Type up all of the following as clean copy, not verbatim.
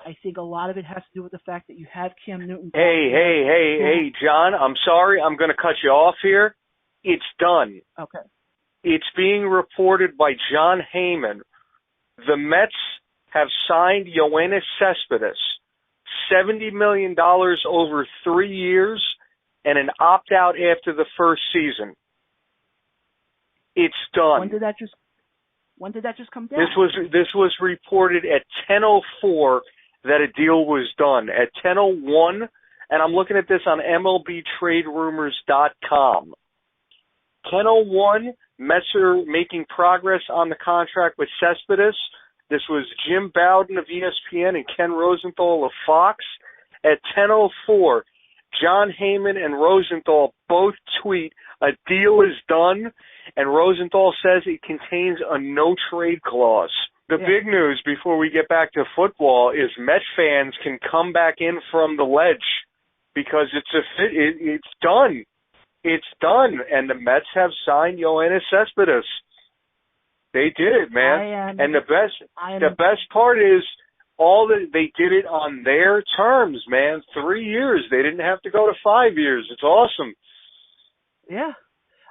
I think a lot of it has to do with the fact that you have Cam Newton. Hey, John, I'm sorry. I'm going to cut you off here. It's done. Okay. It's being reported by John Heyman. The Mets have signed Yoenis Cespedes, $70 million over 3 years, and an opt-out after the first season. It's done. When did that just come down? This was reported at 10:04 that a deal was done. At 10:01, and I'm looking at this on MLBTradeRumors.com. 10:01, Mets are making progress on the contract with Cespedes. This was Jim Bowden of ESPN and Ken Rosenthal of Fox. At 10:04, John Heyman and Rosenthal both tweet, "A deal is done," and Rosenthal says it contains a no-trade clause. The big news before we get back to football is Met fans can come back in from the ledge because it's done. It's done, and the Mets have signed Yoenis Cespedes. They did it, man. And the best part is they did it on their terms, man. 3 years. They didn't have to go to 5 years. It's awesome. Yeah.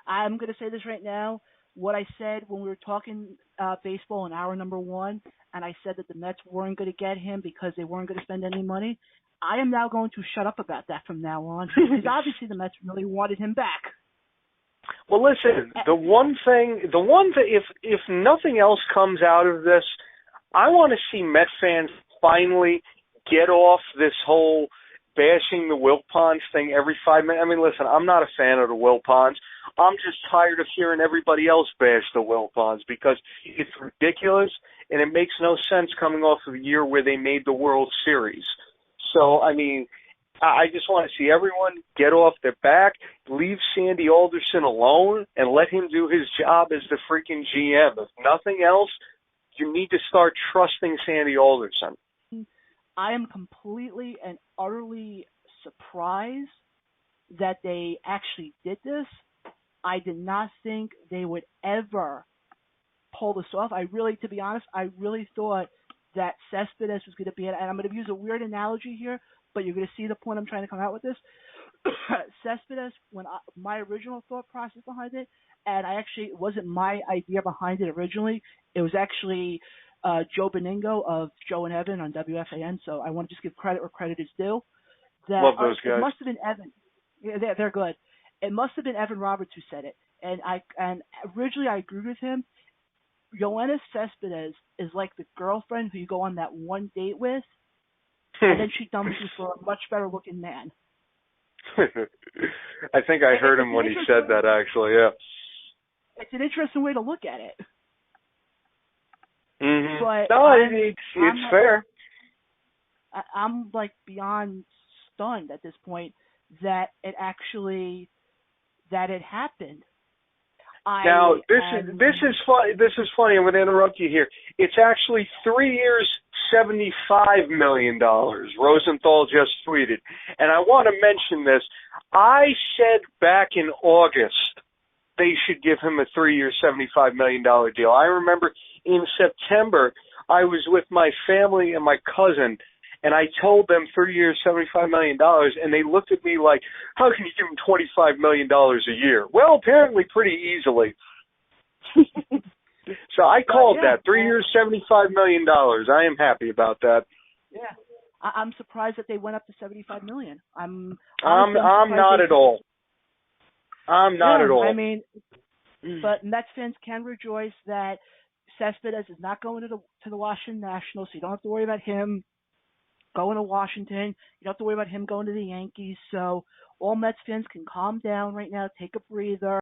I'm going to say this right now. What I said when we were talking baseball in hour number 1, and I said that the Mets weren't going to get him because they weren't going to spend any money, I am now going to shut up about that from now on because obviously the Mets really wanted him back. Well, listen, the one thing, if nothing else comes out of this, I want to see Met fans finally get off this whole bashing the Wilpons thing every 5 minutes. I mean, listen, I'm not a fan of the Wilpons. I'm just tired of hearing everybody else bash the Wilpons because it's ridiculous and it makes no sense coming off of a year where they made the World Series. So, I mean, I just want to see everyone get off their back, leave Sandy Alderson alone, and let him do his job as the freaking GM. If nothing else, you need to start trusting Sandy Alderson. I am completely and utterly surprised that they actually did this. I did not think they would ever pull this off. To be honest, I really thought that Cespedes was going to be, and I'm going to use a weird analogy here, but you're going to see the point I'm trying to come out with this. Cespedes, my original thought process behind it, and it wasn't my idea behind it originally. It was actually Joe Beningo of Joe and Evan on WFAN, so I want to just give credit where credit is due. Love those guys. It must have been Evan. Yeah, they're good. It must have been Evan Roberts who said it, and originally I agreed with him. Yoenis Cespedes is like the girlfriend who you go on that one date with, and then she dumps you for a much better looking man. I think I heard him when he said that, actually, yeah. It's an interesting way to look at it. Mm-hmm. But no, it's fair. I'm like beyond stunned at this point that it happened. Now this is funny. This is funny. I'm going to interrupt you here. It's actually 3 years, $75 million. Rosenthal just tweeted, and I want to mention this. I said back in August they should give him a 3-year, $75 million deal. I remember in September I was with my family and my cousin, and I told them 3 years, $75 million, and they looked at me like, how can you give him $25 million a year? Well, apparently pretty easily. So I called that. 3 years, $75 million. I am happy about that. Yeah. I'm surprised that they went up to $75 million. I'm not at all. I'm not at all. I mean, but Mets fans can rejoice that Cespedes is not going to the Washington Nationals, so you don't have to worry about him going to Washington. You don't have to worry about him going to the Yankees. So all Mets fans can calm down right now, take a breather.